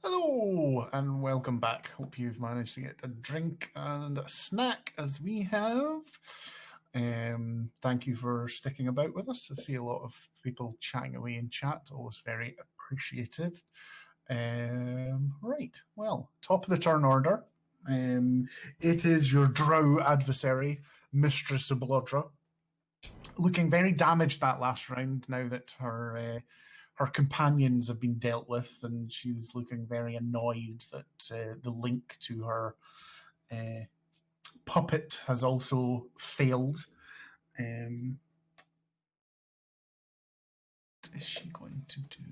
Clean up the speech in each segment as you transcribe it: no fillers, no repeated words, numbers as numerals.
Hello and welcome back. Hope you've managed to get a drink and a snack as we have. Thank you for sticking about with us. I see a lot of people chatting away in chat, always very appreciative. Right, well, top of the turn order. It is your Drow adversary, Mistress Oblodra, looking very damaged that last round now that her companions have been dealt with, and she's looking very annoyed that the link to her puppet has also failed. What is she going to do?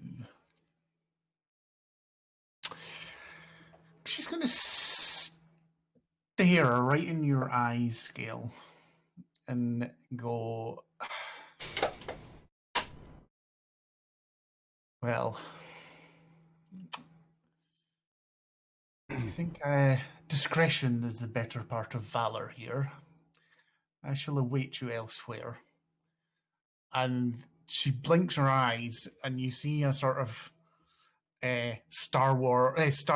She's going to stare right in your eyes, Scale, and go, well, I think discretion is the better part of valor here. I shall await you elsewhere. And she blinks her eyes, and you see a sort of Star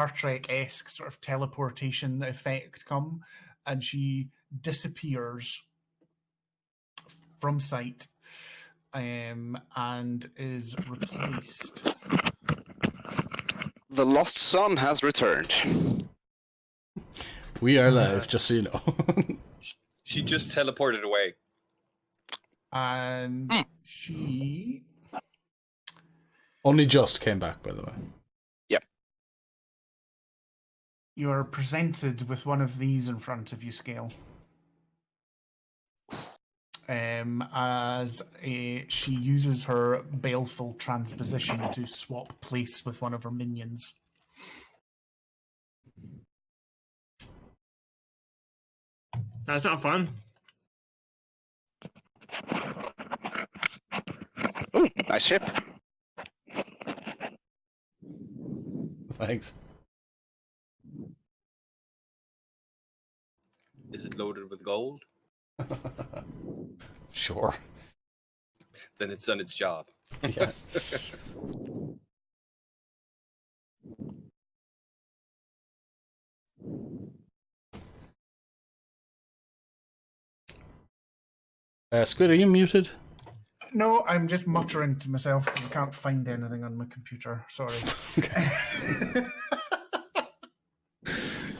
Trek-esque sort of teleportation effect come, and she disappears from sight, and is replaced. The lost son has returned. We are live, just so you know. She just teleported away. And she only just came back, by the way. Yep. You are presented with one of these in front of you, Scale. As she uses her baleful transposition to swap place with one of her minions. That's not fun. Ooh, nice ship. Thanks. Is it loaded with gold? Sure. Then it's done its job. Yeah. Squid, are you muted? No, I'm just muttering to myself because I can't find anything on my computer. Sorry.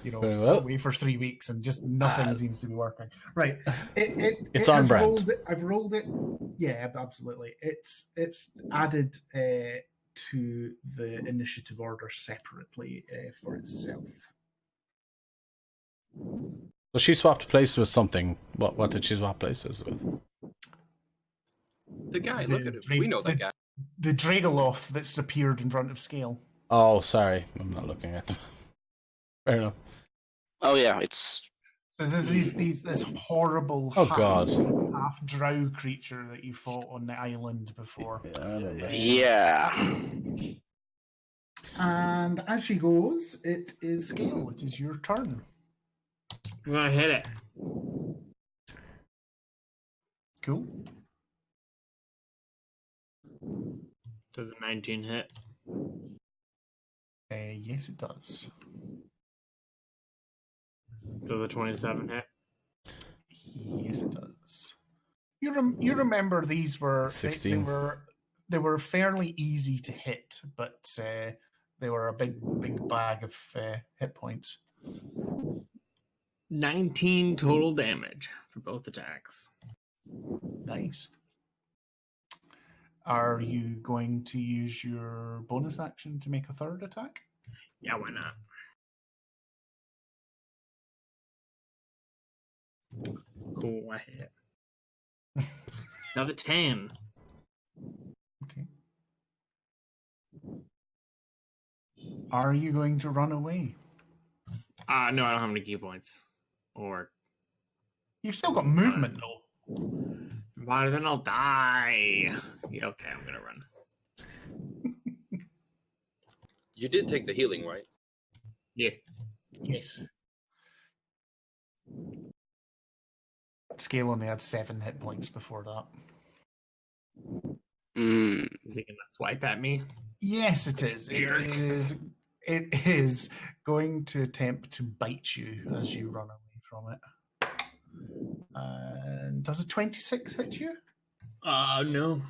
Very well. Away for 3 weeks and just nothing seems to be working. Right. It's on brand. I've rolled it. Yeah, absolutely. It's added to the initiative order separately for itself. So she swapped places with something. What did she swap places with? The guy, look at him. We know that guy. The Dragoloth that's appeared in front of Scale. Oh, sorry. I'm not looking at them. Fair enough. Oh yeah, it's... So there's this horrible half drow creature that you fought on the island before. Yeah, I remember. Yeah. And as she goes, it is Scale. It is your turn. I'm gonna hit it. Cool. Does a 19 hit? Yes, it does. Does a 27 hit? Yes, it does. You remember these were 16. They were fairly easy to hit, but they were a big bag of hit points. 19 total damage for both attacks. Nice. Are you going to use your bonus action to make a third attack? Yeah, why not? Cool, I hit. Another 10. Okay. Are you going to run away? No, I don't have any key points. Or You've still got movement, though. Why then I'll die. Yeah, okay, I'm gonna run. You did take the healing, right? Yeah. Yes. Scale only had 7 hit points before that. Mm. Is he gonna swipe at me? Yes, it is. It is going to attempt to bite you as you run away from it. And does a 26 hit you? No.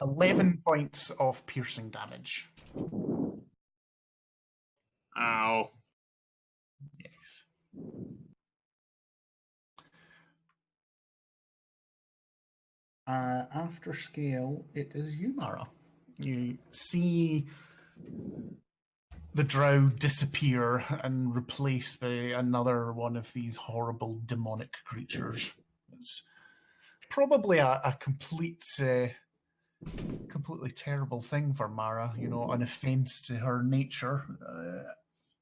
11 points of piercing damage. Ow. Yes. After scale, it is you, Mara. You see the Drow disappear and replaced by another one of these horrible demonic creatures. It's probably a completely terrible thing for Mara, an offense to her nature.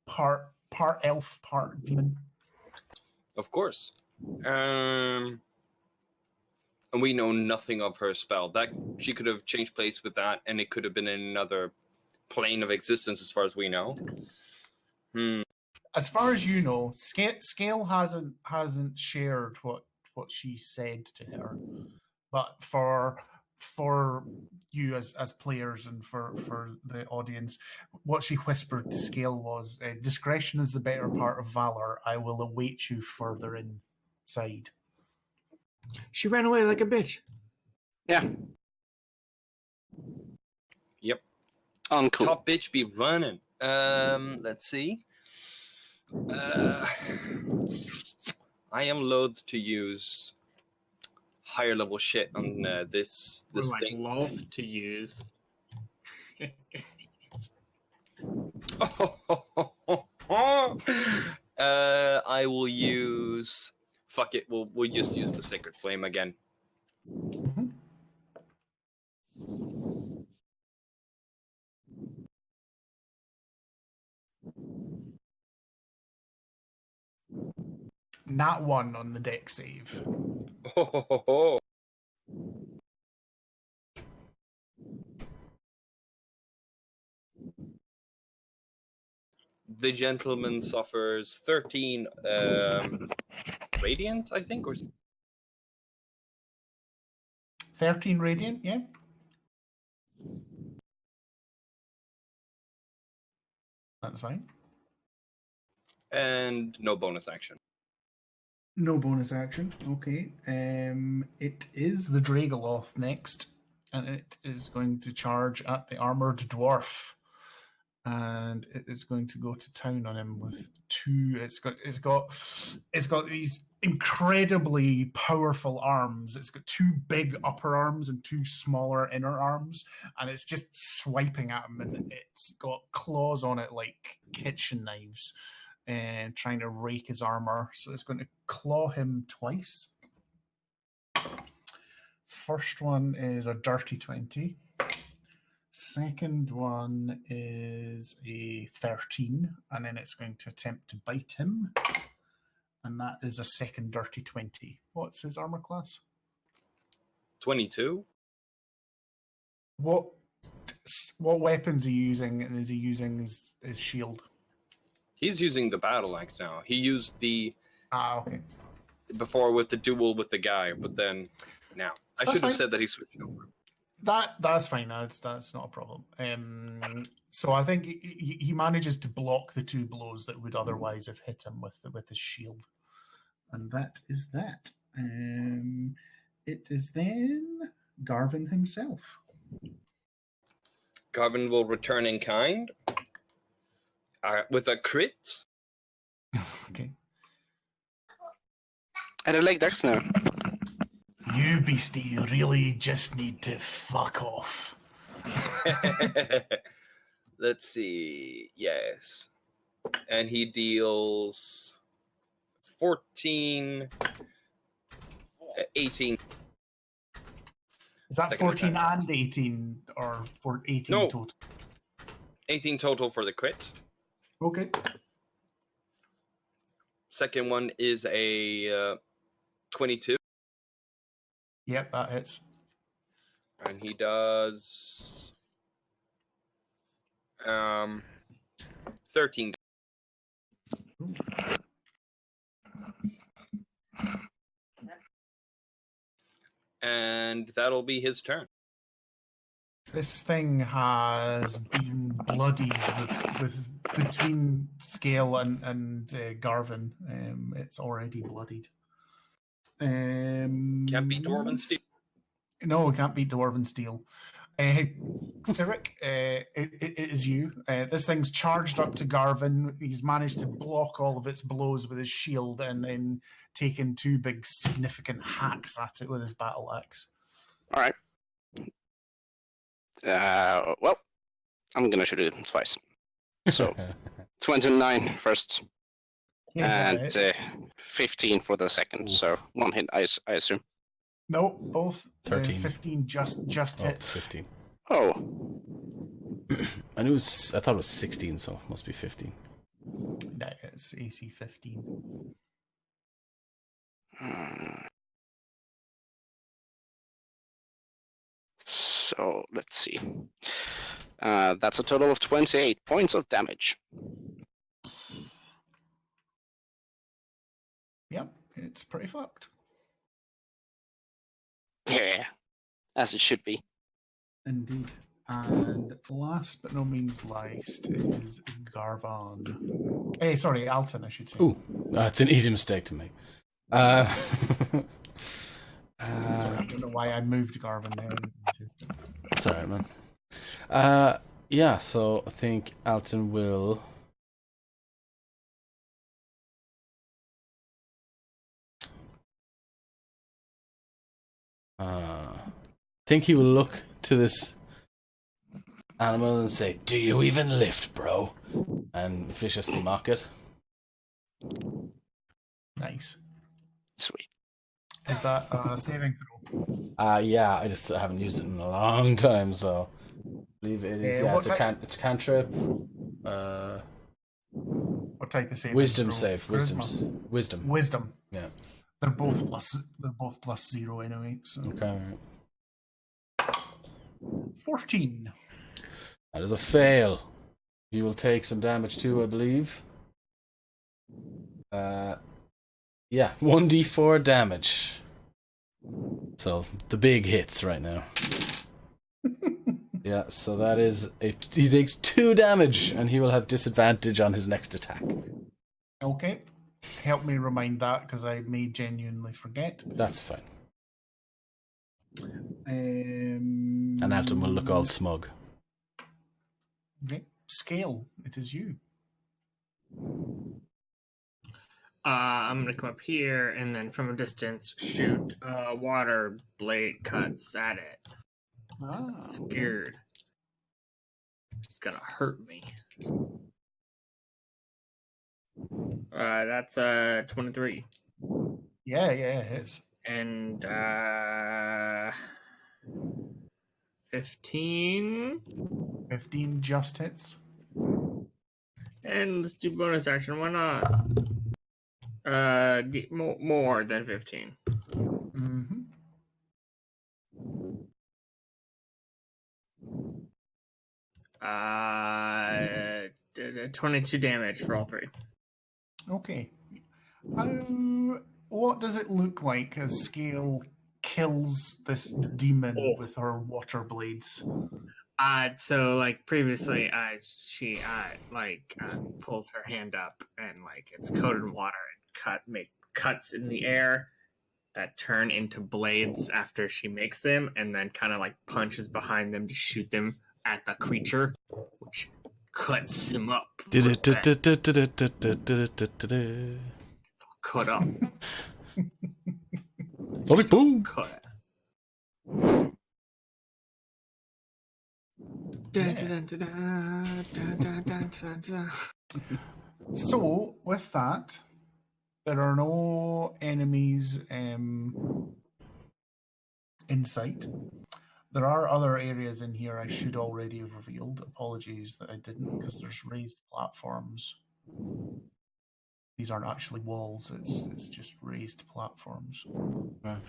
Part elf, part demon. Of course. And we know nothing of her spell. That she could have changed place with that, and it could have been in another plane of existence, as far as we know. As far as you know, Scale hasn't shared what she said to her, but for you as players and for the audience, what she whispered to Scale was, "Discretion is the better part of valor. I will await you further inside." She ran away like a bitch. Yeah. Yep. Uncool. Top bitch be running. Let's see. I am loath to use higher level shit on this thing. Loath to use. I will use. Fuck it. We'll just use the Sacred Flame again. Mm-hmm. Not one on the deck save. The gentleman suffers 13 radiant, I think, or 13 radiant, yeah. That's fine. And no bonus action. No bonus action. Okay. It is the Dragoloth next, and it is going to charge at the armored dwarf, and it is going to go to town on him with two. It's got these incredibly powerful arms. It's got two big upper arms and two smaller inner arms, and it's just swiping at him, and it's got claws on it like kitchen knives. And trying to rake his armor. So it's going to claw him twice. First one is a dirty 20. Second one is a 13. And then it's going to attempt to bite him. And that is a second dirty 20. What's his armor class? 22. What weapons is he using? And is he using his shield? He's using the battle axe now. He used the okay. Before with the duel with the guy, but then now I should have said that he switched over. That's fine. That's not a problem. So I think he manages to block the two blows that would otherwise have hit him with his shield, and that is that. It is then Garvin himself. Garvin will return in kind. With a crit. Okay. I don't like Dex now. You beastie really just need to fuck off. Let's see. Yes. And he deals 14, 18. Is that Second 14 attack. and 18 or for 18 No. total? 18 total for the crit. Okay. Second one is a 22. Yep, that hits. And he does 13. And that'll be his turn. This thing has been bloodied with between Scale and Garvin. It's already bloodied. Can't beat Dwarven Steel. No, it can't beat Dwarven Steel. Tyrek, it is you. This thing's charged up to Garvin. He's managed to block all of its blows with his shield and then taken 2 big significant hacks at it with his battle axe. All right. Well, I'm gonna shoot it twice. So 29 first, and 15 for the second. So 1 hit, I assume. No, both 13. 15 just Oh, hits. 15. Oh, I thought it was 16, so it must be 15. That is AC 15. So let's see. That's a total of 28 points of damage. Yep, it's pretty fucked. Yeah, as it should be. Indeed. And last but no means least, it is Garvan. Sorry, Alton, I should say. Ooh, it's an easy mistake to make. I don't know why I moved Garvin there. It's alright, man. Yeah, so I think Alton will... think he will look to this animal and say, "Do you even lift, bro?" And viciously mock it. Nice. Sweet. Is that a saving throw? Yeah, I just haven't used it in a long time, so I believe it is. Yeah, what it's a cantrip. What type of saving Wisdom throw? save. Charisma? Wisdom. Yeah. They're both plus 0 anyway. So Okay. 14. That is a fail. You will take some damage too, I believe. Yeah, 1d4 damage. So the big hits right now. Yeah, so that is he takes 2 damage, and he will have disadvantage on his next attack. Okay. Help me remind that because I may genuinely forget. That's fine. And And Alton will look all smug. Okay. Scale, it is you. I'm gonna come up here and then from a distance shoot water blade cuts at it. Scared. It's gonna hurt me. That's 23. Yeah, it is. And 15. 15 just hits. And let's do bonus action. Why not? Get more than 15. Mm-hmm. 22 damage for all 3. Okay. What does it look like as Scale kills this demon with her water blades? So like previously, she pulls her hand up and like it's coated in water and make cuts in the air that turn into blades after she makes them, and then kind of like punches behind them to shoot them at the creature, which cuts him up. Cut up. Sonic boom. Cut. So, with that, there are no enemies in sight. There are other areas in here I should already have revealed. Apologies that I didn't, because there's raised platforms. These aren't actually walls, it's just raised platforms. Right.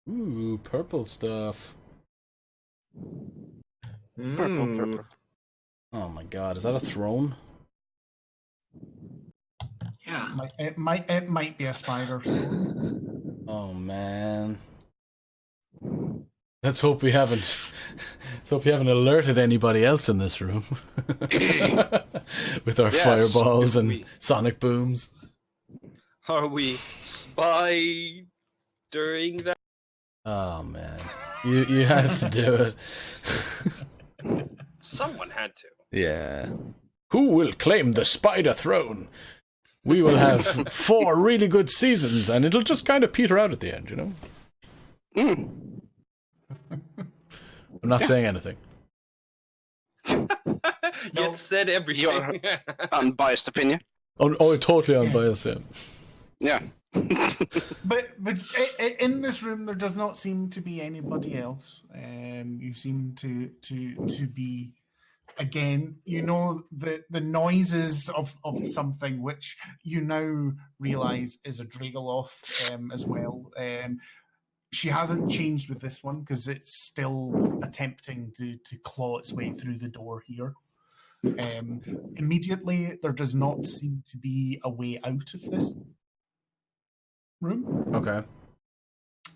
Ooh, purple stuff. Purple. Oh my god, is that a throne? Yeah. It might be a spider throne. Oh man. Let's hope we haven't. Let's hope we haven't alerted anybody else in this room with our Yes. fireballs and sonic booms. Are we spy during that? Oh man, you had to do it. Someone had to. Yeah. Who will claim the spider throne? We will have 4 really good seasons, and it'll just kind of peter out at the end, you know. I'm not saying anything. Yet said everything. Your unbiased opinion. Oh, totally unbiased. Yeah. Yeah. But in this room, there does not seem to be anybody else. You seem to be, again, you know, the noises of something which you now realise is a Dragoloth as well. She hasn't changed with this one because it's still attempting to claw its way through the door here. Immediately, there does not seem to be a way out of this room. Okay.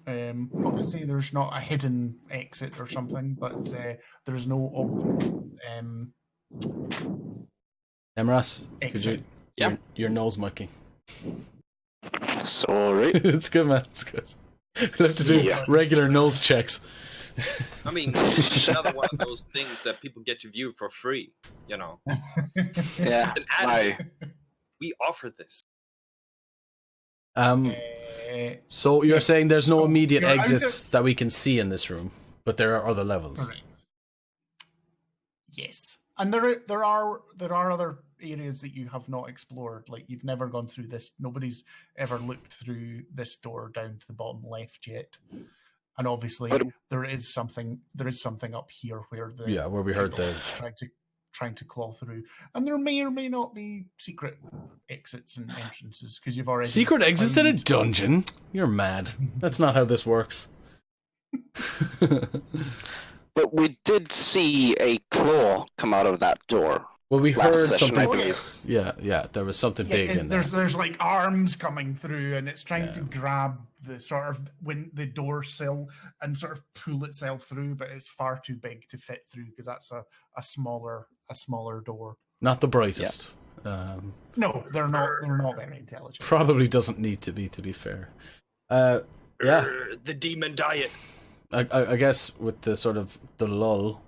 Not to say there's not a hidden exit or something, but there is no Emras, could exit. you? Yeah. Your nose monkey. Sorry. It's good, man. It's good. We have to do regular nose checks. I mean, it's another one of those things that people get to view for free, you know. Yeah. An ad. We offer this. So you're Yes. saying there's no So immediate you're out exits that we can see in this room, but there are other levels. Correct. Yes, and there are other areas that you have not explored. Like you've never gone through this. Nobody's ever looked through this door down to the bottom left yet. And obviously, there is something up here where Where we heard the trying to claw through, and there may or may not be secret exits and entrances because you've already secret exits in a found- dungeon. You're mad. That's not how this works. But we did see a claw come out of that door. Well, we heard Last session, I something. believe. Yeah, there was something big in there. there's like arms coming through, and it's trying to Yeah. grab the sort of the door sill and sort of pull itself through, but it's far too big to fit through because that's a smaller door. Not the brightest. No, they're not very intelligent. Probably doesn't need to be fair. Yeah, The demon diet. I guess with the sort of the lull,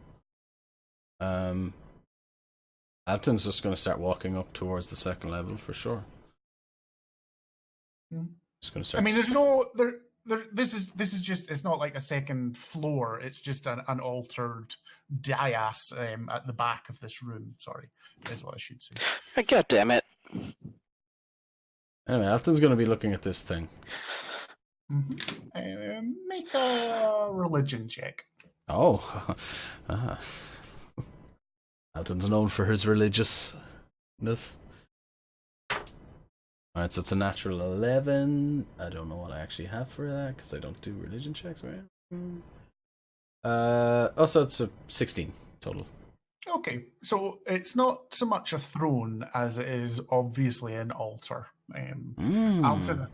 Alton's just going to start walking up towards the second level for sure. Just going to start. I mean, there's no there. This is just, it's not like a second floor. It's just an altered dais at the back of this room. Sorry, is what I should say. God damn it. Anyway, Alton's going to be looking at this thing. Make a religion check. Oh, Alton's known for his religiousness. Alright, so it's a natural 11. I don't know what I actually have for that because I don't do religion checks, right? Also, it's a 16 total. Okay, so it's not so much a throne as it is obviously an altar. Alton,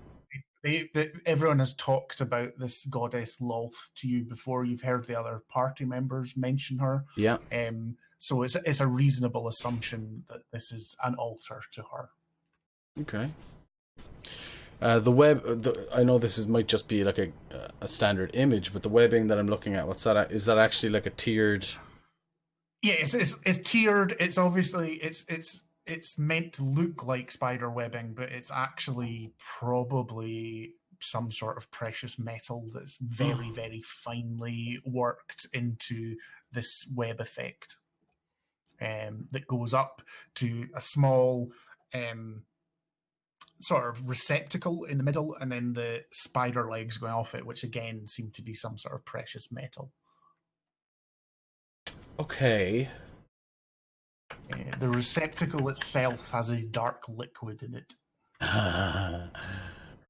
everyone has talked about this goddess Lolth to you before. You've heard the other party members mention her. Yeah. So it's a reasonable assumption that this is an altar to her. Okay. The web. I know this might just be like a standard image, but the webbing that I'm looking at, what's that? Is that actually like a tiered? Yeah, it's tiered. It's obviously it's meant to look like spider webbing, but it's actually probably some sort of precious metal that's very, very finely worked into this web effect. That goes up to a small sort of receptacle in the middle, and then the spider legs going off it, which again seem to be some sort of precious metal. Okay. The receptacle itself has a dark liquid in it.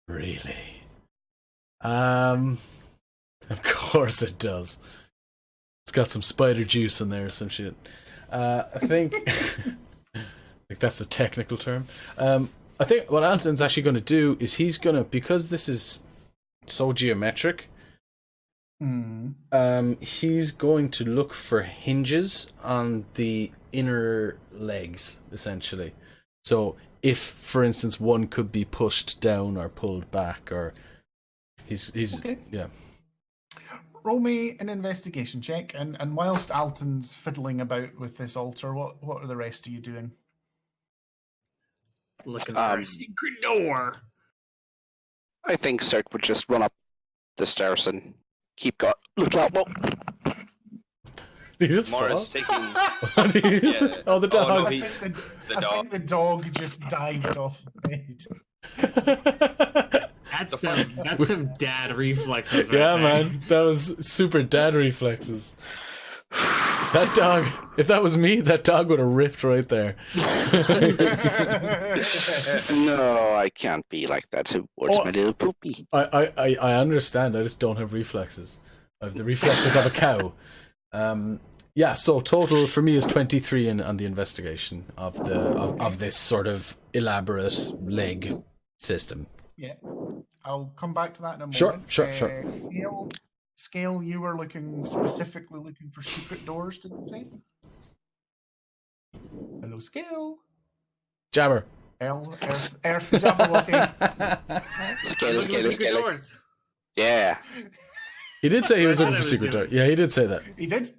Really? Of course it does. It's got some spider juice in there or some shit. I think like that's a technical term. I think what Anton's actually going to do is he's going to, because this is so geometric, he's going to look for hinges on the inner legs, essentially. So if, for instance, one could be pushed down or pulled back, or he's Okay. yeah. Roll me an investigation check, and whilst Alton's fiddling about with this altar, what are the rest of you doing? Looking for a secret door. I think Cirque would just run up the stairs and look out. Well, Did you just Mara's fall? taking. Yeah. Oh, the dog. Oh, no, I he- think the I dog. think the dog just dived off the bed. That's some dad reflexes. Right Yeah, there. man, that was super dad reflexes. That dog, if that was me, that dog would have ripped right there. no, I can't be like that towards Oh. my little poopy. I understand. I just don't have reflexes. I have the reflexes of a cow. Yeah. So total for me is 23 on the investigation of this sort of elaborate leg system. Yeah, I'll come back to that in a moment. Sure. Scale, you were specifically looking for secret doors, did you say? Hello, Scale. Jabber. Earth the Jabberwocky. Scale. Secret doors. Yeah. He did say he was I looking thought for I secret was door. doing- Yeah, he did say that. He did.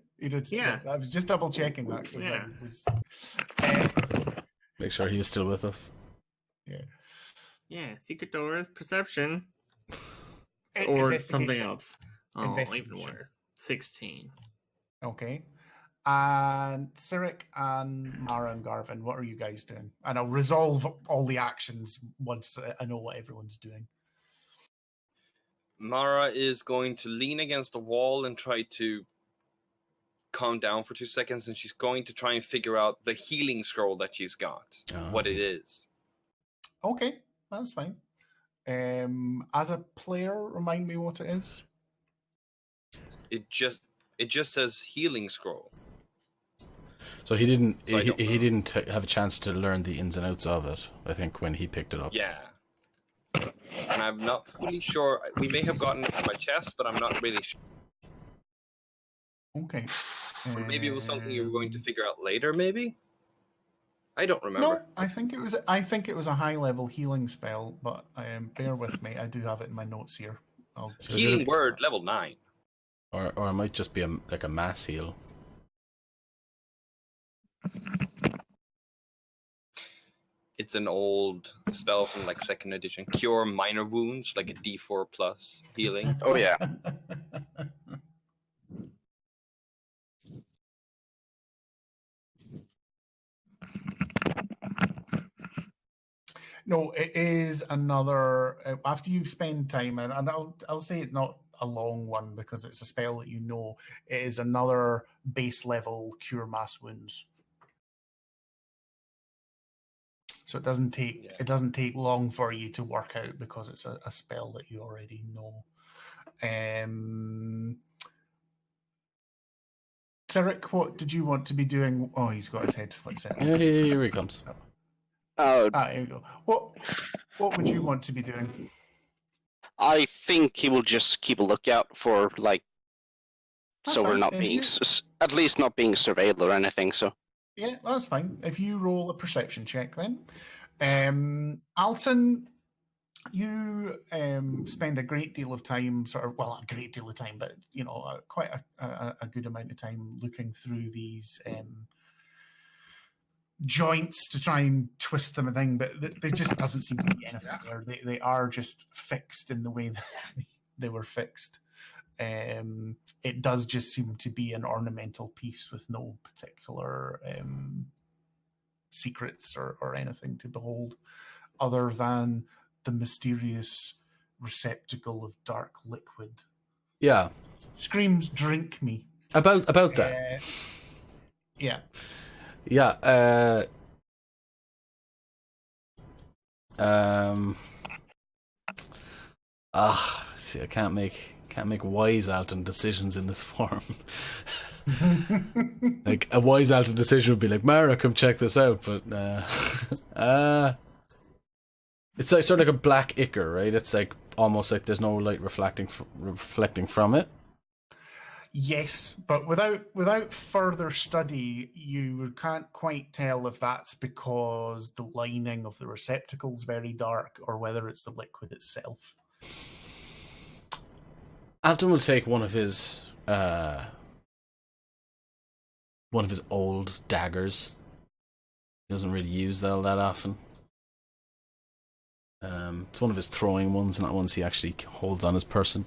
Yeah. I was just double checking that. 'Cause Yeah. I was, Make sure he was still with us. Yeah, secret doors, perception, eh, or investigation. something else. Oh, Investigation. even worse. 16. Okay. And Cyric and Mara and Garvin, what are you guys doing? And I'll resolve all the actions once I know what everyone's doing. Mara is going to lean against the wall and try to calm down for 2 seconds, and she's going to try and figure out the healing scroll that she's got, what it is. Okay, that's fine. As a player, remind me what it is. It just says healing scroll. So he didn't. So I don't He know. didn't have a chance to learn the ins and outs of it. I think when he picked it up. Yeah. And I'm not fully sure. We may have gotten it in my chest, but I'm not really sure. Okay. Or maybe it was something you were going to figure out later, maybe? I don't remember. No, I think it was. I think it was a high-level healing spell, but bear with me. I do have it in my notes here. I'll just... Healing word, level 9. Or it might just be like a mass heal. It's an old spell from like 2nd edition. Cure minor wounds, like a D4 plus healing. Oh, yeah. No, it is another. After you've spent time, and I'll say it's not a long one because it's a spell that you know. It is another base level cure mass wounds. So it doesn't take long for you to work out because it's a spell that you already know. Cyric, what did you want to be doing? Oh, he's got his headphones set. Yeah, here he comes. Here you go. What would you want to be doing? I think he will just keep a lookout for, like, That's so we're fine. not If being, you- at least not being surveilled or anything, so. Yeah, that's fine. If you roll a perception check, then. Alton, you spend a great deal of time, not a great deal of time, but, quite a good amount of time looking through these joints to try and twist them a thing, but there just doesn't seem to be anything there. They are just fixed in the way that they were fixed. It does just seem to be an ornamental piece with no particular secrets or anything to behold, other than the mysterious receptacle of dark liquid. Yeah. Screams, "Drink me!" About that. Yeah. Yeah. See, I can't make wise Alton decisions in this form. Like a wise Alton decision would be like, Mara, come check this out, but it's like sort of like a black ichor, right? It's like almost like there's no light reflecting from it. Yes, but without further study, you can't quite tell if that's because the lining of the receptacle is very dark or whether it's the liquid itself. Alton will take one of his old daggers. He doesn't really use that often. It's one of his throwing ones, not ones he actually holds on his person.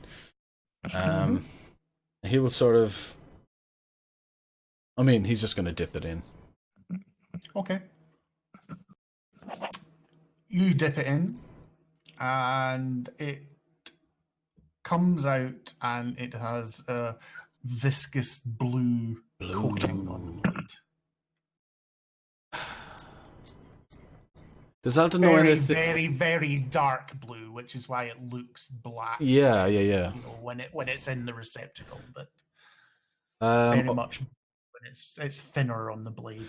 He will sort of... I mean, he's just going to dip it in. Okay. You dip it in, and it comes out, and it has a viscous blue coating on the blade. Does Alton know anything? Very, very dark blue, which is why it looks black. Yeah. You know, when it's in the receptacle, but very much when it's thinner on the blade.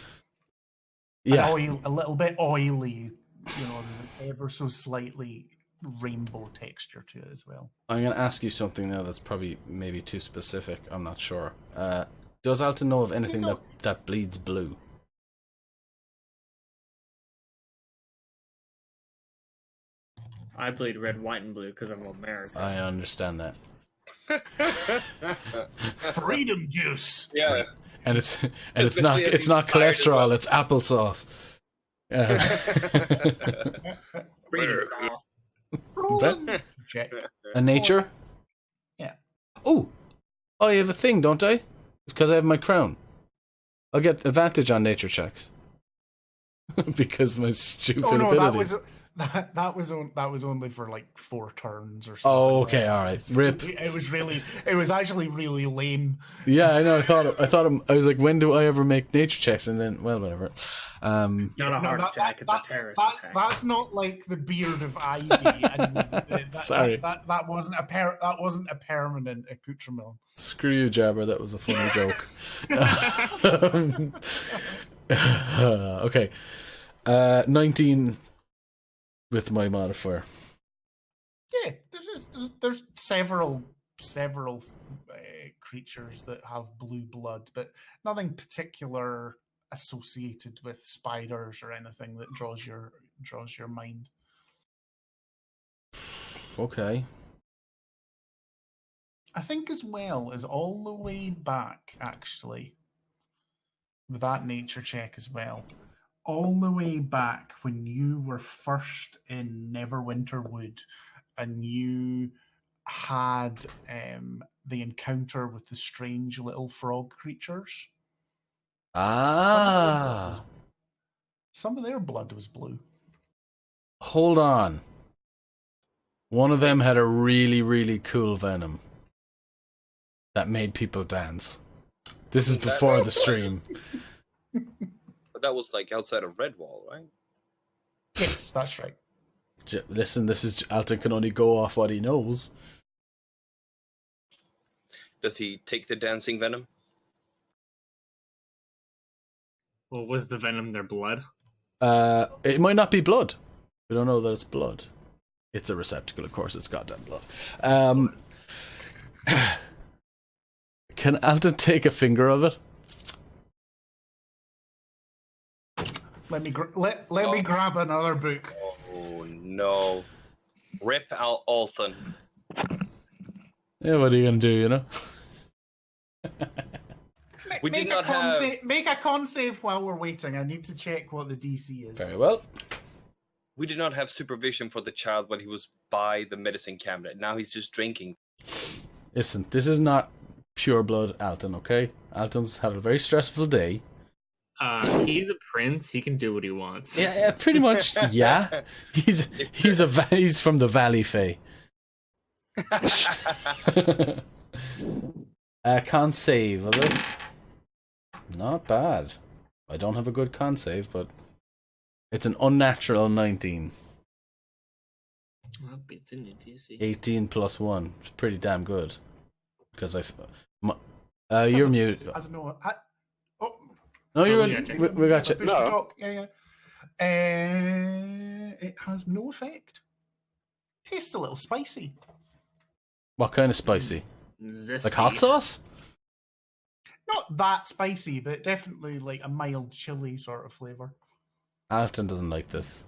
Yeah, a little bit oily. You know, there's an ever so slightly rainbow texture to it as well. I'm going to ask you something now that's probably maybe too specific. I'm not sure. Does Alton know of anything that bleeds blue? I bleed red, white, and blue because I'm American. I understand that. Freedom juice. Yeah. And it's not cholesterol, it's applesauce. Freedom sauce. Check. And nature? Yeah. Oh, I have a thing, don't I? Because I have my crown. I'll get advantage on nature checks. Because my stupid abilities. That was only for like 4 turns or something. Oh, okay, all right. Rip. It was actually really lame. Yeah, I know. I was like, when do I ever make nature checks? And then, well, whatever. Not a heart attack. It's a terrorist attack. That's not like the beard of Ivy. And Sorry, that wasn't a permanent accoutrement. Screw you, Jabber. That was a funny joke. Okay, 19 with my modifier. Yeah, there's several creatures that have blue blood, but nothing particular associated with spiders or anything that draws your mind. Okay. I think as well as all the way back, actually, with that nature check as well, all the way back when you were first in Neverwinter Wood and you had the encounter with the strange little frog creatures. Some of their blood was blue. Hold on. One of them had a really, really cool venom that made people dance. This is before the stream. But that was like outside of Redwall, right? Yes, that's right. Listen, this is Alton can only go off what he knows. Does he take the dancing venom? Well, was the venom their blood? It might not be blood. We don't know that it's blood. It's a receptacle, of course. It's goddamn blood. Can Alton take a finger of it? Let me grab another book. Oh no! Rip Al Alton. Yeah, what are you gonna do? You know. We did not have. Make a con save while we're waiting. I need to check what the DC is. Very well. We did not have supervision for the child when he was by the medicine cabinet. Now he's just drinking. Listen, this is not pure blood, Alton. Okay, Alton's had a very stressful day. He's a prince. He can do what he wants. Yeah, pretty much. Yeah, he's from the Valley Fae. Con save, was it? Not bad. I don't have a good con save, but it's an unnatural 19. Well, it's in the DC. 18 plus 1. It's pretty damn good. Because You're mute. No, you're in. We got you. No. Yeah. It has no effect. Tastes a little spicy. What kind of spicy? Zesty. Like hot sauce? Not that spicy, but definitely like a mild chili sort of flavor. Alton doesn't like this.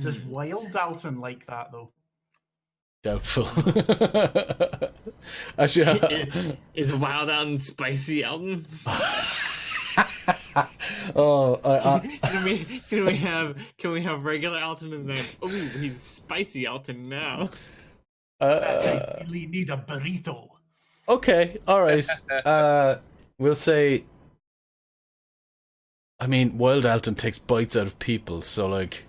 Does Wild Alton like that though? Doubtful. Actually, is Wild Alton spicy Alton? Can we have regular Alton and then he's spicy Alton now? I really need a burrito. Okay, all right. We'll say. I mean, Wild Alton takes bites out of people, so like,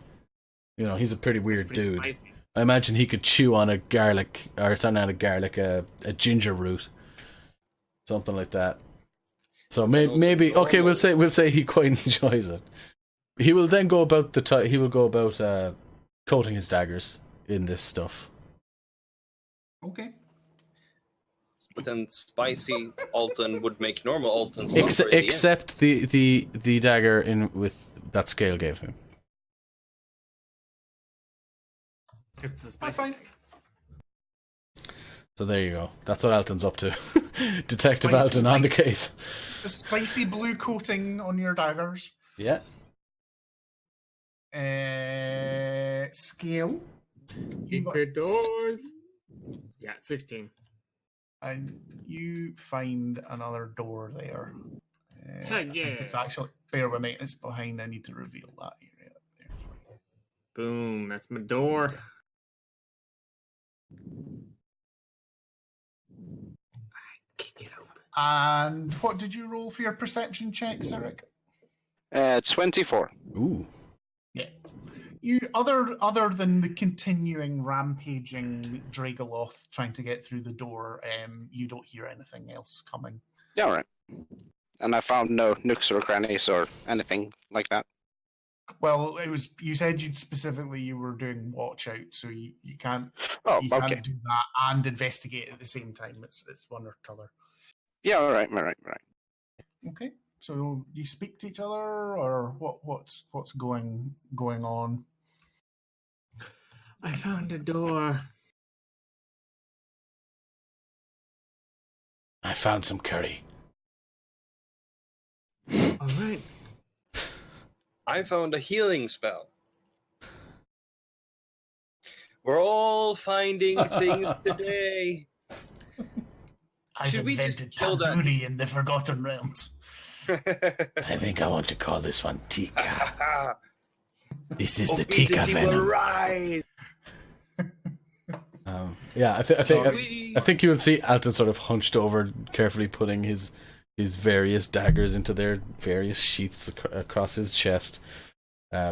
he's a pretty weird dude. Spicy. I imagine he could chew on a garlic, or it's not a garlic, a ginger root, something like that. So maybe okay, we'll say he quite enjoys it. He will then go about coating his daggers in this stuff. Okay. But then spicy Alton would make normal Alton Except the dagger in with that Scale gave him. It's the spicy. That's fine. So there you go. That's what Alton's up to. Detective Alton on the case. The spicy blue coating on your daggers. Yeah. Scale. You got Secret doors. Yeah, 16. And you find another door there. Yeah. I think it's actually, bear with me, it's behind. I need to reveal that area there for you. Boom, that's my door. Kick it open. And what did you roll for your perception checks, Eric? 24. Ooh. Yeah. You other than the continuing rampaging Dragoloth trying to get through the door, you don't hear anything else coming. Yeah, all right. And I found no nooks or crannies or anything like that. Well, you said you were doing watch out, so you can't Okay. can't do that and investigate at the same time. It's one or the other. Yeah, all right. Okay. So you speak to each other, or what's going on? I found a door. I found some curry. All right. I found a healing spell. We're all finding things today. I've Should we just invented kill that? tandoori in the Forgotten Realms. I think I want to call this one Tika. This is the Obesity Tika will venom. rise. Yeah, I think you will see Alton sort of hunched over, carefully putting his various daggers into their various sheaths across his chest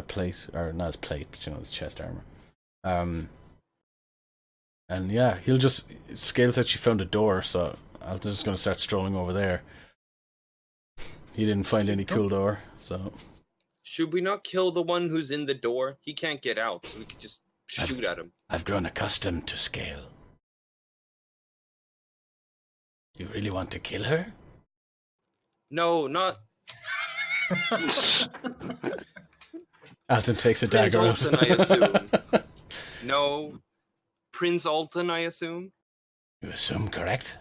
plate, or not his plate, but his chest armor. And yeah, he'll just Scale said she found a door, so Alton's just going to start strolling over there. He didn't find any cool door, so. Should we not kill the one who's in the door? He can't get out, so we could just shoot at him. I've grown accustomed to Scale. You really want to kill her? No, not Alton takes a Prince dagger Alton, out. I assume. No, Prince Alton, I assume. You assume correct?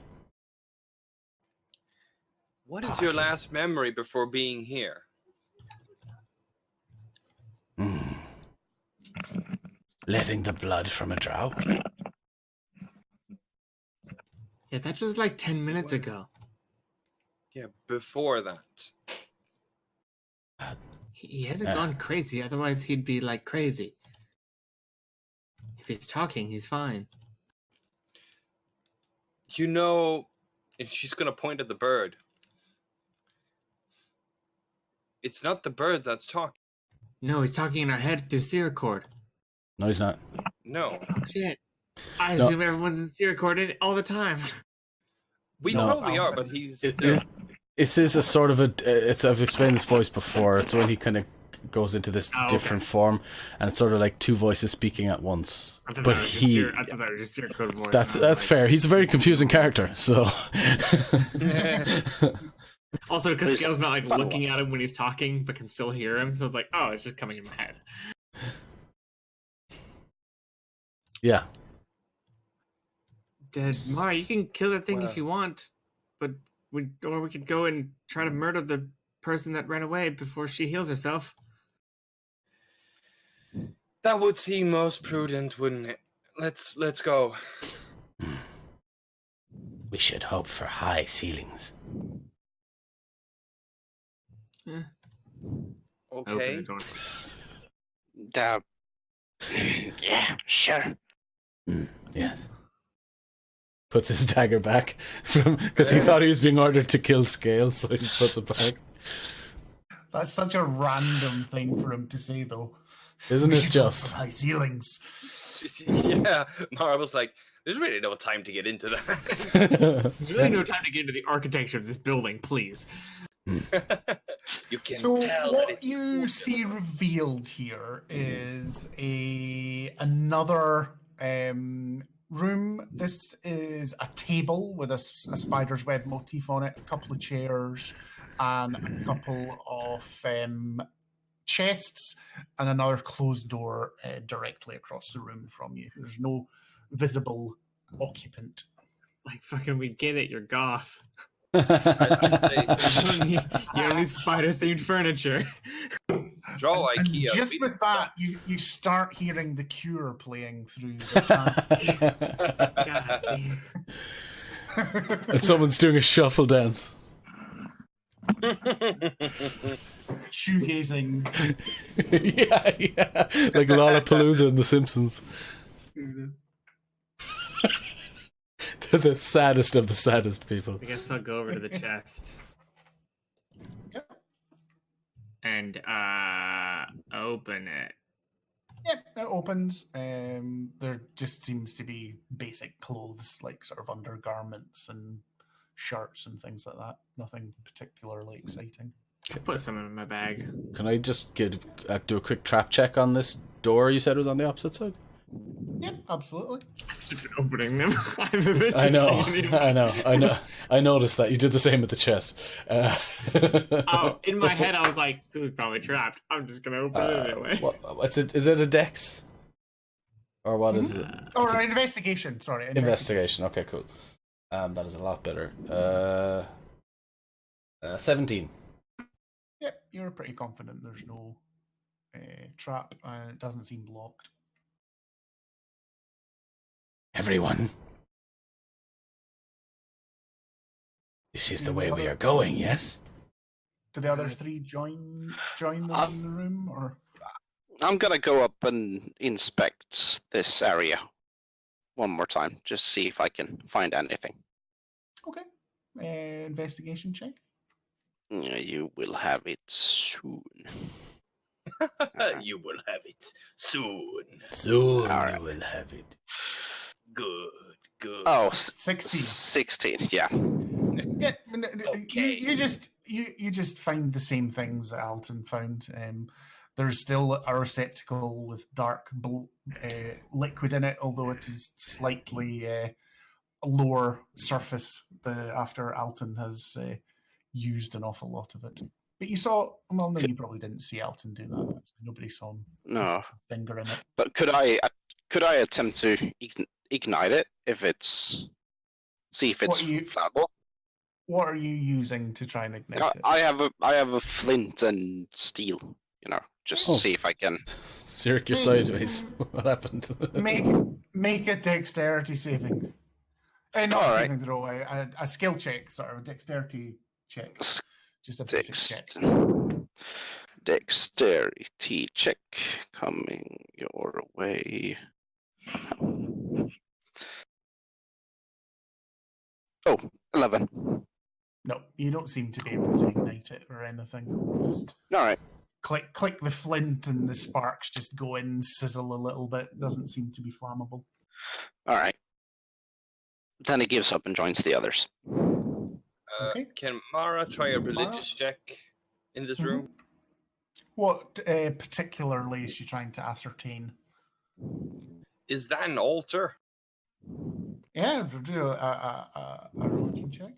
What is your last memory before being here? Letting the blood from a drow? Yeah, that was like 10 minutes ago. Yeah, before that. He hasn't gone crazy, otherwise he'd be like crazy. If he's talking, he's fine. And she's gonna point at the bird. It's not the bird that's talking. No, he's talking in our head through Seercord. No, he's not. No. Shit. I assume everyone's in Seercord all the time. We No. probably are, but he's... This is a sort of I've explained this voice before. It's when he kind of goes into this Oh, different okay. form, and it's sort of like two voices speaking at once. I thought But that was he, I thought that was just your code voice. that's and I was like- fair. He's a very confusing character. So Also, because There's Scale's not like fun looking at him when he's talking, but can still hear him. So it's like, oh, it's just coming in my head. yeah, Mara, you can kill that thing Well. if you want, but we could go and try to murder the person that ran away before she heals herself. That would seem most prudent, wouldn't it? Let's go. we should hope for high ceilings. Open Okay. the door. Yeah, sure. Yes. Puts his dagger back from because he thought he was being ordered to kill Scale, so he just puts it back. That's such a random thing for him to say, though. Isn't We it should just? go for high ceilings. Yeah, Mara was like, there's really no time to get into that. There's really no time to get into the architecture of this building, please. You can So tell that what it's you see revealed here is another room. This is a table with a spider's web motif on it, a couple of chairs, and a couple of chests, and another closed door directly across the room from you. There's no visible occupant. Like, fucking, we get it, you're goth. I'd say, You don't need spider-themed furniture. draw And IKEA. just we with that, you start hearing The Cure playing through the chant. God damn. And someone's doing a shuffle dance. Shoegazing. yeah, like Lollapalooza in The Simpsons. They're the saddest of the saddest people. I guess I'll go over to the chest. Yep. And open it. Yep, it opens. There just seems to be basic clothes, like sort of undergarments and shirts and things like that. Nothing particularly exciting. Put some in my bag. Can I just do a quick trap check on this door you said was on the opposite side? Yep, absolutely. I've just been opening them. I know. I noticed that you did the same with the chest. Oh, in my head, I was like, "This is probably trapped. I'm just gonna open it anyway." What's it? Is it a dex? Or what is it? Or investigation, sorry. Investigation. Okay, cool. That is a lot better. 17. Yep, you're pretty confident there's no trap and it doesn't seem locked. Everyone. This is the way we are going, yes? Do the other three join them in the room, or? I'm gonna go up and inspect this area one more time, just see if I can find anything. Okay. Investigation check. Yeah, you will have it soon. You will have it soon. Soon Alright. you will have it. Good. Oh, 16. 16, yeah. Yeah, Okay. you just find the same things that Alton found. There's still a receptacle with dark liquid in it, although it is slightly lower surface after Alton has used an awful lot of it. But you saw, well, no, you probably didn't see Alton do that. Nobody saw him No, finger in it. but could I attempt to ignite it see if it's What you- flammable? What are you using to try and ignite it? I have a flint and steel, just Oh. see if I can. Cirque, you're sideways. What happened? Make a dexterity saving. Not a Alright. saving throw, a skill check, sort of a dexterity check. Just a basic check. Dexterity check coming your way. Oh, 11. No, you don't seem to be able to ignite it or anything. Just All right. click the flint and the sparks just go in, sizzle a little bit. It doesn't seem to be flammable. All right. Then he gives up and joins the others. Okay. Can Mara try a religious check in this Mhm. room? What particularly is she trying to ascertain? Is that an altar? Yeah, do a religion check.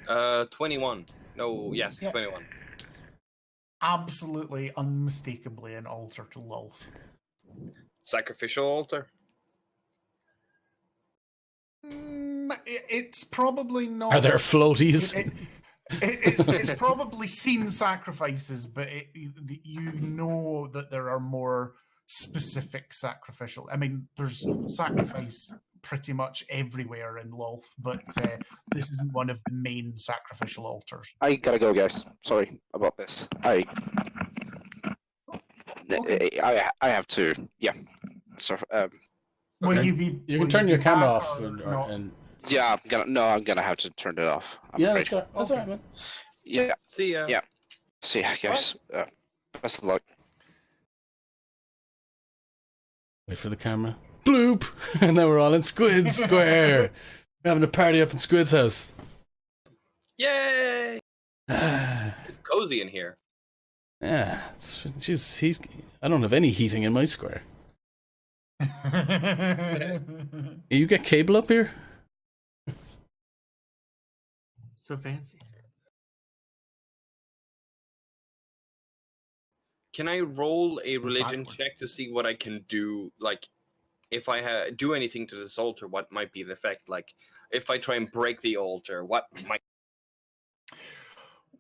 Uh, 21. No, yes, Yeah. 21. Absolutely, unmistakably an altar to Lolth. Sacrificial altar? It's probably not. Are there floaties? It's probably seen sacrifices, but you know that there are more specific sacrificial. I mean, there's sacrifice pretty much everywhere in Lolth, but this isn't one of the main sacrificial altars. I gotta go, guys. Sorry about this. Okay. I have to. Yeah. So Will Okay. you be? You will can turn be your camera back off or and not? yeah, I'm gonna have to turn it off. I'm yeah, afraid. that's all right, man. Yeah. See ya. Yeah. See ya, guys. Best of luck. Wait for the camera. Bloop! And then we're all in Squid's Square. We're having a party up in Squid's house. Yay! Yeah, It's cozy in here. I don't have any heating in my square. You get cable up here? So fancy. Can I roll a religion Backwards. check to see what I can do? Like, if I do anything to this altar, what might be the effect? Like, if I try and break the altar, what might...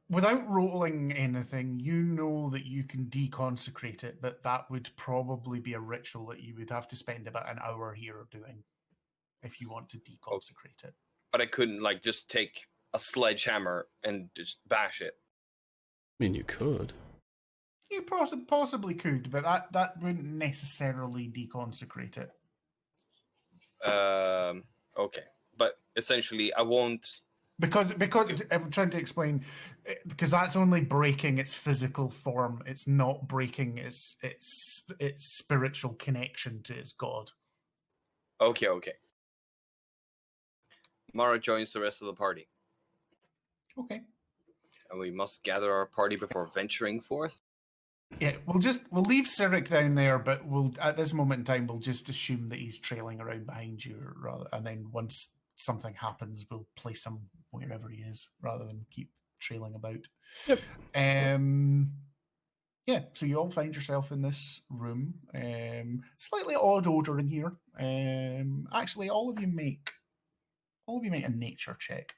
Without rolling anything, you know that you can deconsecrate it, but that would probably be a ritual that you would have to spend about an hour here doing if you want to deconsecrate it. But I couldn't, like, just take a sledgehammer and just bash it. I mean, you could. You possibly could, but that wouldn't necessarily deconsecrate it. Okay. But essentially, I won't... Because I'm trying to explain, because that's only breaking its physical form. It's not breaking its spiritual connection to its god. Okay. Mara joins the rest of the party. Okay. And we must gather our party before venturing forth. Yeah, we'll leave Cyric down there, but we'll at this moment in time we'll just assume that he's trailing around behind you, and then once something happens, we'll place him wherever he is, rather than keep trailing about. Yep. Yeah. So you all find yourself in this room. Slightly odd odor in here. Actually, all of you make a nature check.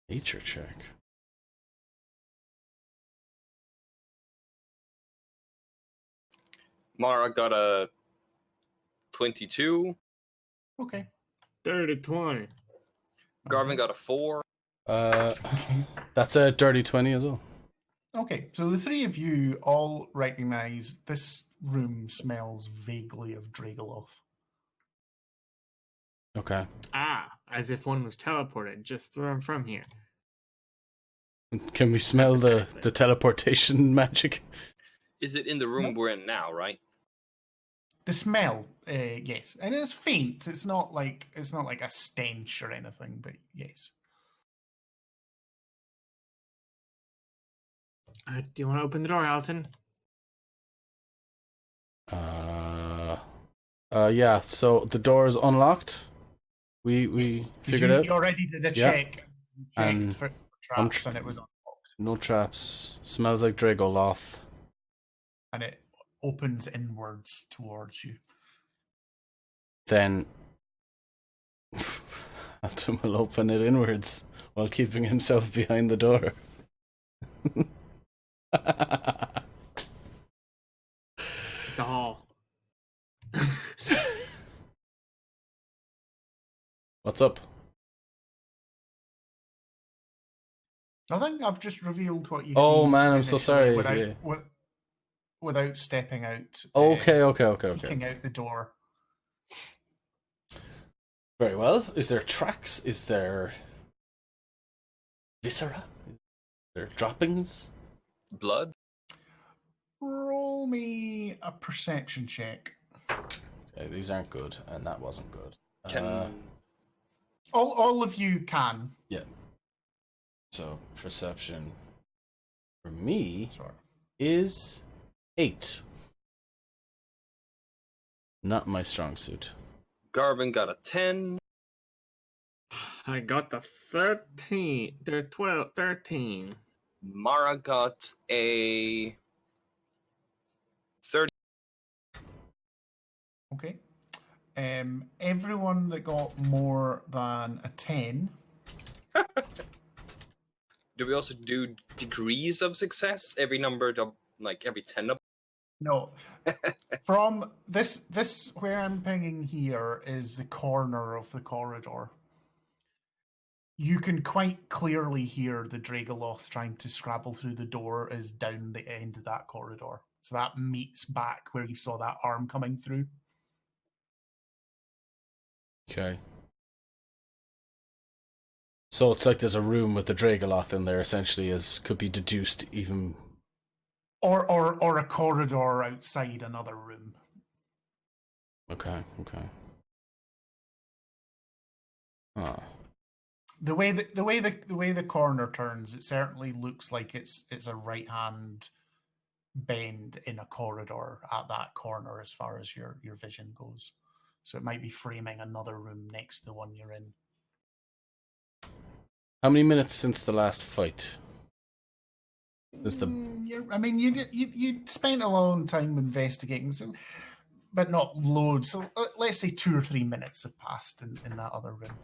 Nature check. Mara got a 22. Okay. 30-20. Garvin got a 4. That's a dirty 20 as well. Okay, so the three of you all recognize this room smells vaguely of Dragoloth. Okay. As if one was teleported just thrown from here. Can we smell the teleportation magic? Is it in the room No. we're in now, right? The smell, yes, and it's faint. It's not like a stench or anything, but yes. Do you want to open the door, Alton? Yeah. So the door is unlocked. We Yes. figured you, out. You already did a Yeah. check. You And checked for traps, and it was unlocked. No traps. Smells like Dragoloth. And it opens inwards towards you. Then Alton will open it inwards while keeping himself behind the door. The hall. What's up? Nothing. I've just revealed what you. Oh see man, I'm so initially sorry. Without, Yeah. without stepping out. Okay. Peeking out the door. Very well. Is there tracks? Is there viscera? Is there droppings? Blood? Roll me a perception check. Okay, these aren't good, and that wasn't good. Can All of you can. Yeah. So perception for me Sorry. is 8. Not my strong suit. Garvin got a 10. I got the 13. They're 12, 13. Mara got a 30. Okay. Everyone that got more than a 10. Do we also do degrees of success? Every number, like every 10 of No. From this where I'm pinging here is the corner of the corridor. You can quite clearly hear the Dragoloth trying to scrabble through the door is down the end of that corridor. So that meets back where you saw that arm coming through. Okay. So it's like there's a room with the Dragoloth in there, essentially, as could be deduced even. Or a corridor outside another room. Okay. Ah. The way the corner turns, it certainly looks like it's a right hand bend in a corridor at that corner as far as your vision goes. So it might be framing another room next to the one you're in. How many minutes since the last fight? You spent a long time investigating, but not loads. So let's say 2 or 3 minutes have passed in that other room.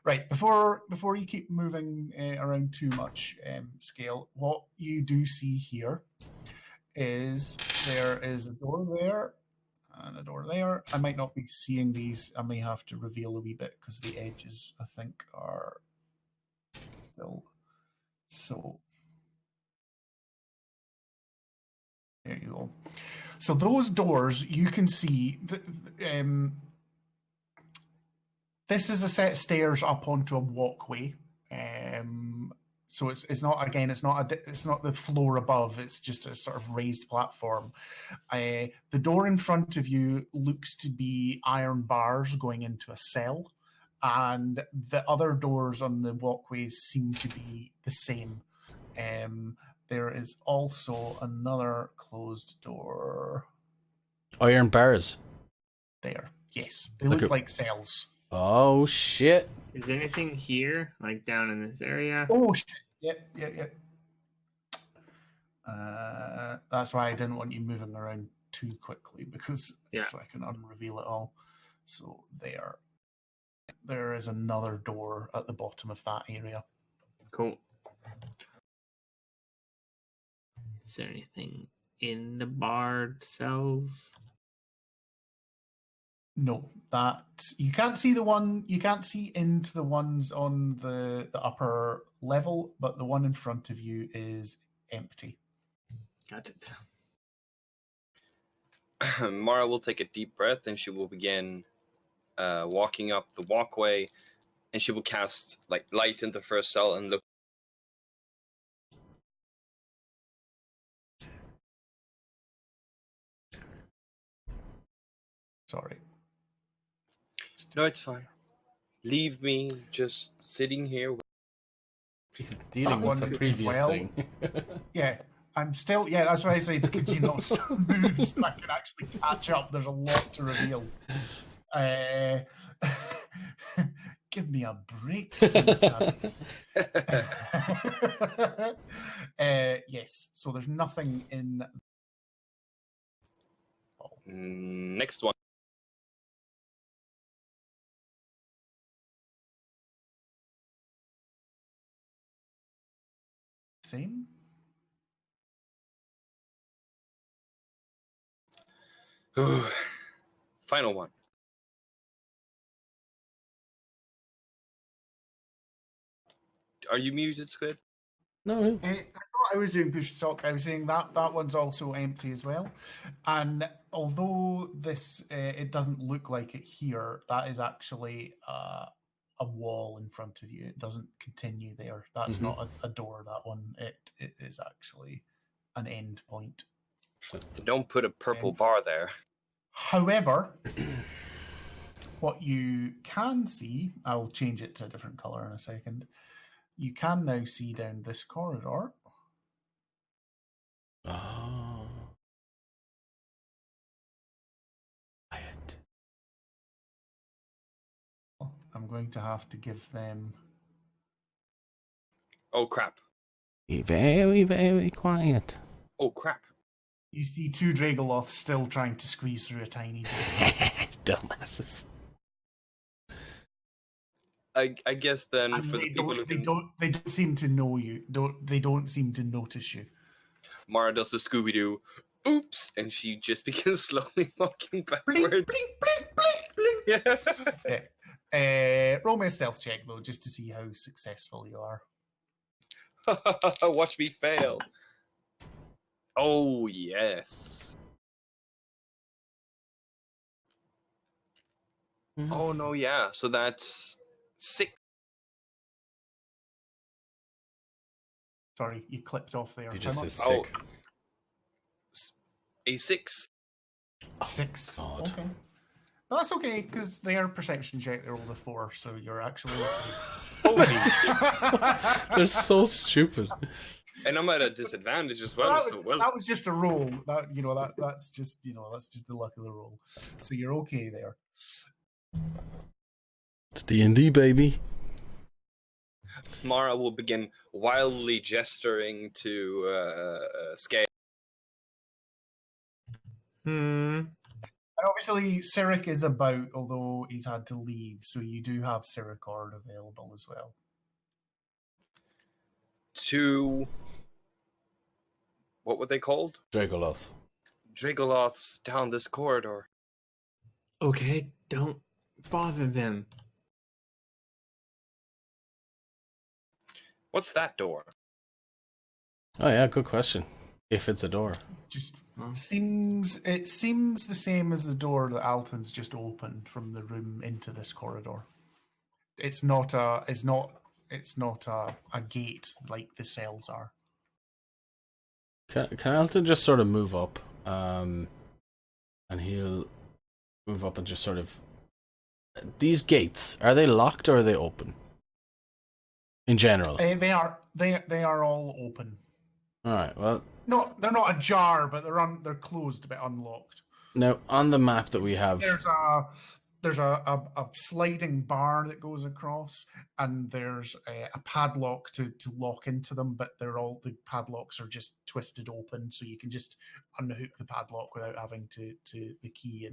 Right, before you keep moving around too much, Scale, what you do see here is there is a door there and a door there. I might not be seeing these. I may have to reveal a wee bit because the edges, I think, are still so. There you go. So those doors, you can see. This is a set of stairs up onto a walkway. So it's not the floor above. It's just a sort of raised platform. The door in front of you looks to be iron bars going into a cell, and the other doors on the walkways seem to be the same. There is also another closed door. Iron bars. There. Yes. They look like cells. Oh, shit. Is anything here, like down in this area? Oh, shit. Yep. That's why I didn't want you moving around too quickly, because so I can unreveal it all. So there is another door at the bottom of that area. Cool. Is there anything in the barred cells? No, that you can't see the one. You can't see into the ones on the upper level, but the one in front of you is empty. Got it. Mara will take a deep breath and she will begin walking up the walkway, and she will cast like light into the first cell and look. Sorry. No, it's fine. Leave me just sitting here. He's dealing with the previous thing. Yeah, I'm still. Yeah, that's why I said, could you not move so I can actually catch up? There's a lot to reveal. Give me a break, son. Yes, so there's nothing in. Next one. Same. Final one. Are you muted, Squid? No. I thought I was doing push to talk. I was saying that one's also empty as well. And although this it doesn't look like it here, that is actually a wall in front of you. It doesn't continue there. That's not a door. That one. It is actually an end point. Don't put a purple bar there. However, what you can see, I'll change it to a different color in a second. You can now see down this corridor. Oh. Quiet. I'm going to have to give them. Oh crap! Be very, very quiet. Oh crap! You see two Dragoloths still trying to squeeze through a tiny door. Dumbasses. I guess then And for the people who can... they don't seem to know you. They don't seem to notice you. Mara does the Scooby Doo. Oops, and she just begins slowly walking Blink, backwards. blink, blink, blink, blink. Yeah. Roll me a stealth check though, just to see how successful you are. Watch me fail. Oh yes. Oh no, yeah. So that's 6. Sorry, you clipped off there. You just How said much? sick. A 6. 6. God. Okay. No, that's okay, because their perception check, they rolled a 4, so you're actually They're so stupid. And I'm at a disadvantage as Well, well. that, So well. that was just a roll. That's just the luck of the roll. So you're okay there. It's D&D, baby. Mara will begin wildly gesturing to Scale. And obviously, Cyric is about, although he's had to leave, so you do have Cyricord available as well. To what were they called? Dragoloth. Dragoloths down this corridor. Okay, don't bother them. What's that door? Oh yeah, good question. If it's a door. Just seems the same as the door that Alton's just opened from the room into this corridor. It's not a gate like the cells are. Can Alton just sort of move up? And he'll move up and just sort of... These gates, are they locked or are they open? In general? They are all open. Alright, well... No, they're not ajar, but they're closed but unlocked. Now, on the map that we have... There's a sliding bar that goes across, and there's a padlock to lock into them, but the padlocks are just twisted open, so you can just unhook the padlock without having to the key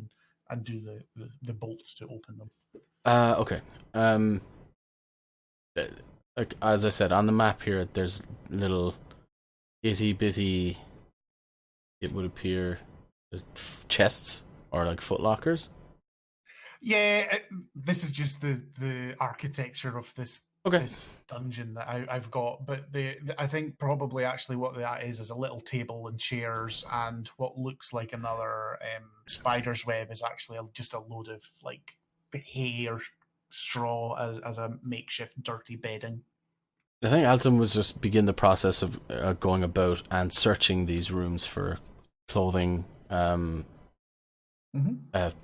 and do the bolt to open them. Okay. Like as I said, on the map here, there's little itty bitty. It would appear chests or like footlockers. Yeah, this is just the architecture of this dungeon that I've got, but I think probably actually what that is a little table and chairs, and what looks like another spider's web is actually just a load of like hay or straw as a makeshift dirty bedding. I think Alton was just begin the process of going about and searching these rooms for clothing,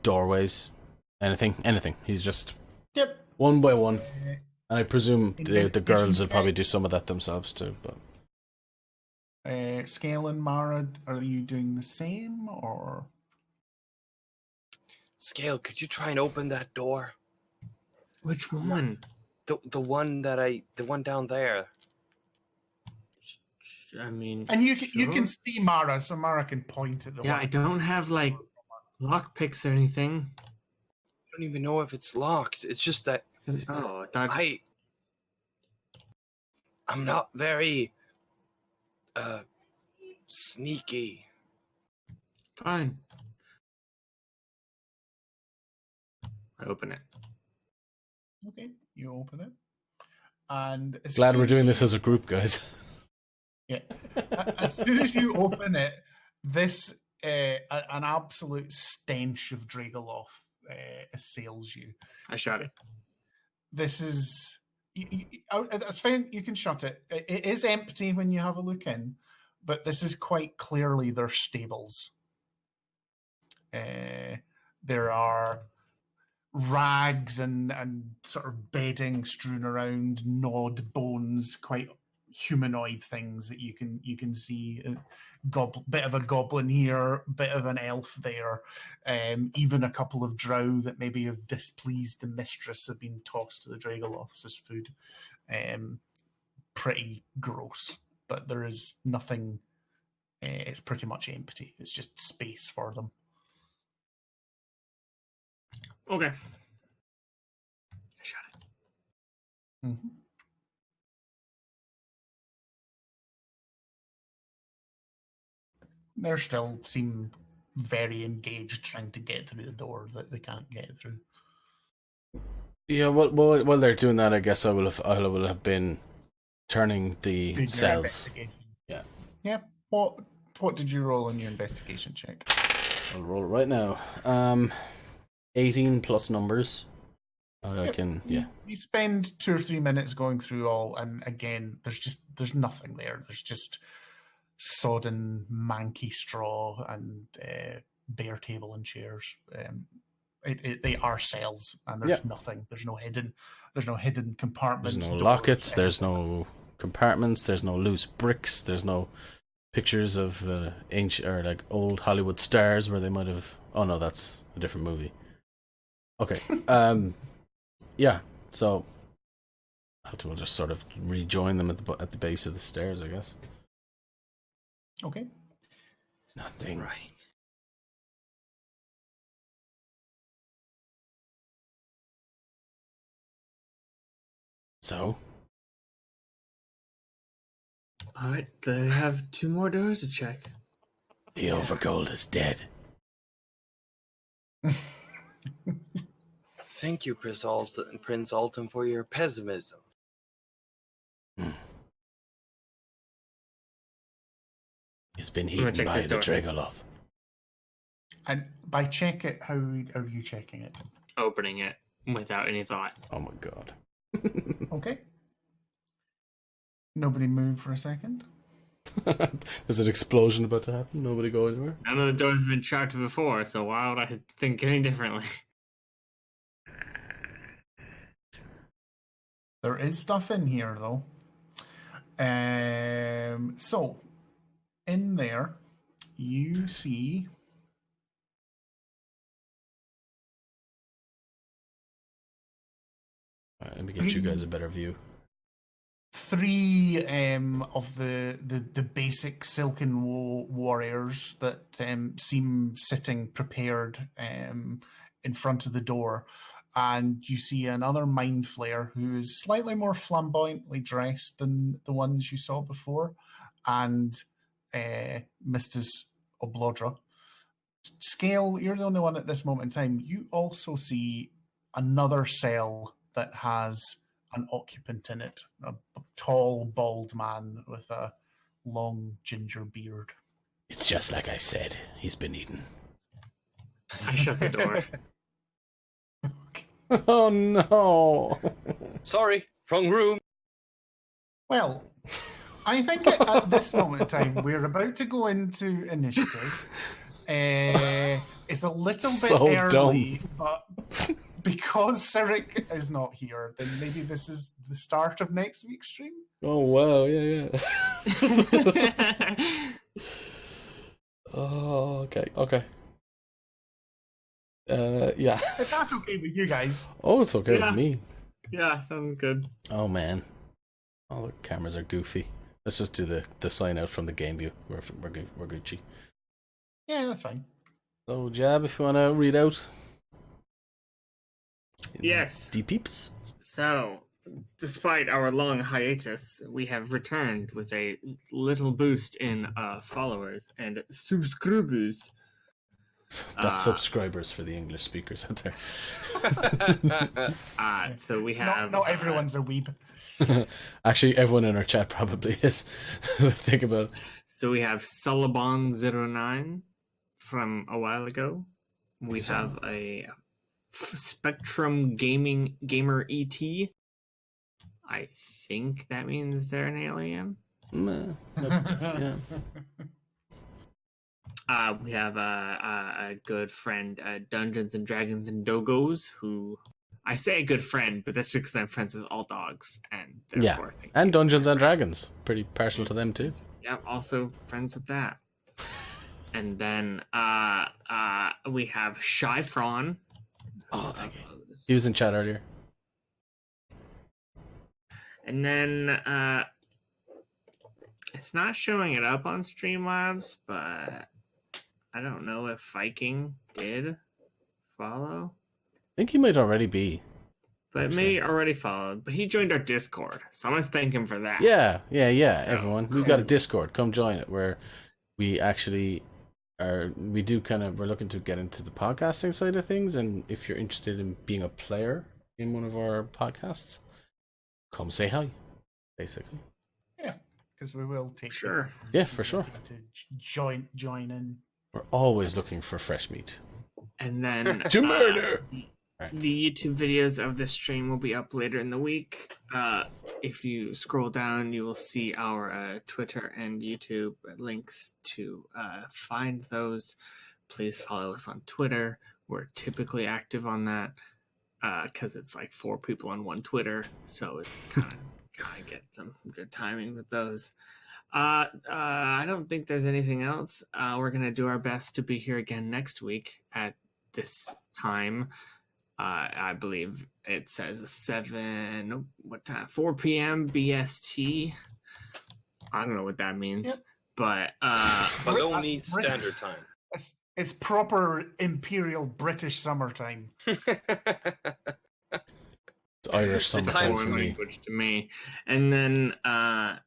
doorways, anything. He's just one by one, and I presume the girls will probably do some of that themselves too. But Scale and Mara, are you doing the same or? Scale, could you try and open that door? Which one? The one down there. I mean, and you can see Mara, so Mara can point at the one. Yeah, I don't have like lockpicks or anything. I don't even know if it's locked. It's just that I'm not very sneaky. Fine. I open it. Okay, you open it, and glad we're doing this as a group, guys. Yeah, as soon as you open it, this an absolute stench of Dragoloth assails you. I shut it. This is it's fine. You can shut it. It is empty when you have a look in, but this is quite clearly their stables. There are rags and sort of bedding strewn around, gnawed bones, quite humanoid things that you can see. Bit of a goblin here, bit of an elf there, even a couple of drow that maybe have displeased the mistress have been tossed to the Dragoloths as food. Pretty gross, but there is nothing. It's pretty much empty. It's just space for them. Okay. Shut it. Mm-hmm. They still seem very engaged trying to get through the door that they can't get through. Yeah, while they're doing that, I guess I will have been turning the cells. Yeah. Yeah. What did you roll on your investigation check? I'll roll it right now. 18 plus numbers. I can, yeah. You spend 2 or 3 minutes going through all, and again, there's nothing there. There's just sodden, manky straw and bare table and chairs. They are cells, and there's nothing. There's no hidden compartments. There's no lockets. There's no compartments. There's no loose bricks. There's no pictures of ancient or like old Hollywood stars where they might have. Oh no, that's a different movie. Okay. Yeah. So we'll just sort of rejoin them at the base of the stairs, I guess. Okay. Nothing. Right. So? Alright, they have 2 more doors to check. The Overgold is dead. Thank you, Prince Alton, for your pessimism. He's been eaten by the Dragoloth. And by check it, how are you checking it? Opening it without any thought. Oh my god. Okay. Nobody move for a second. There's an explosion about to happen. Nobody go anywhere. None of the doors have been trapped before, so why would I think any differently? There is stuff in here, though. So, in there, you see... Right, let me get you guys a better view. 3 of the basic silken warriors that seem sitting prepared in front of the door. And you see another mind flayer who is slightly more flamboyantly dressed than the ones you saw before, and Mrs. Oblodra. Scale, you're the only one at this moment in time. You also see another cell that has an occupant in it, a tall, bald man with a long ginger beard. It's just like I said. He's been eaten. I shut the door. Oh no! Sorry, wrong room. Well, I think at this moment in time, we're about to go into initiative. It's a little bit So early, dumb. but because Cyric is not here, then maybe this is the start of next week's stream. Oh wow, yeah. Oh, okay. Yeah. If that's okay with you guys. Oh, it's okay with me. Yeah, sounds good. Oh man, all the cameras are goofy. Let's just do the sign out from the game view. We're Gucci. Yeah, that's fine. So Jab, if you want to read out. Yes. D-peeps. So, despite our long hiatus, we have returned with a little boost in followers and subscribers. That's subscribers for the English speakers out there. So we have... Not everyone's a weeb. Actually, everyone in our chat probably is. Think about it. So we have Sullivan09 from a while ago. We have a Spectrum Gamer ET. I think that means they're an alien. Yeah. We have a good friend, Dungeons and Dragons and Dogos, who I say a good friend, but that's just because I'm friends with all dogs, and therefore I think and Dungeons and Dragons, pretty partial to them too. Yeah, also friends with that. And then we have Shy Fron. Oh, thank you. He was in chat earlier. And then it's not showing it up on Streamlabs, but I don't know if Viking did follow. I think he might already be. But maybe already followed. But he joined our Discord, so I must thank him for that. Yeah, So, everyone. We've got a Discord. Come join it, where we actually we're looking to get into the podcasting side of things, and if you're interested in being a player in one of our podcasts, come say hi, basically. Yeah, because we will take Sure. Yeah, for sure. to join in. We're always looking for fresh meat. And then To murder! The YouTube videos of this stream will be up later in the week. If you scroll down, you will see our Twitter and YouTube links to find those. Please follow us on Twitter. We're typically active on that because it's like 4 people on one Twitter, so it's kind of gotta get some good timing with those. I don't think there's anything else. We're gonna do our best to be here again next week at this time. I believe it says 4 p.m. BST. I don't know what that means, Yep. but only standard time. It's proper Imperial British summertime. It's Irish summertime for me. language to me. And then I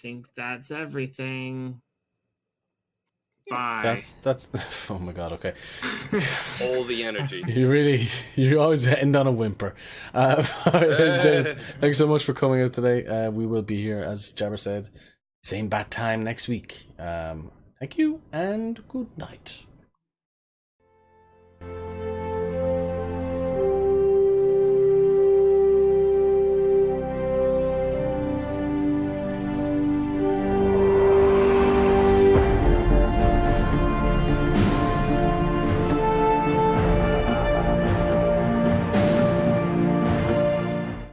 think that's everything. Bye. That's oh my god, okay. All the energy. You always end on a whimper. Ladies and gentlemen, thanks so much for coming out today. We will be here, as Jabber said, same bat time next week. Thank you and good night.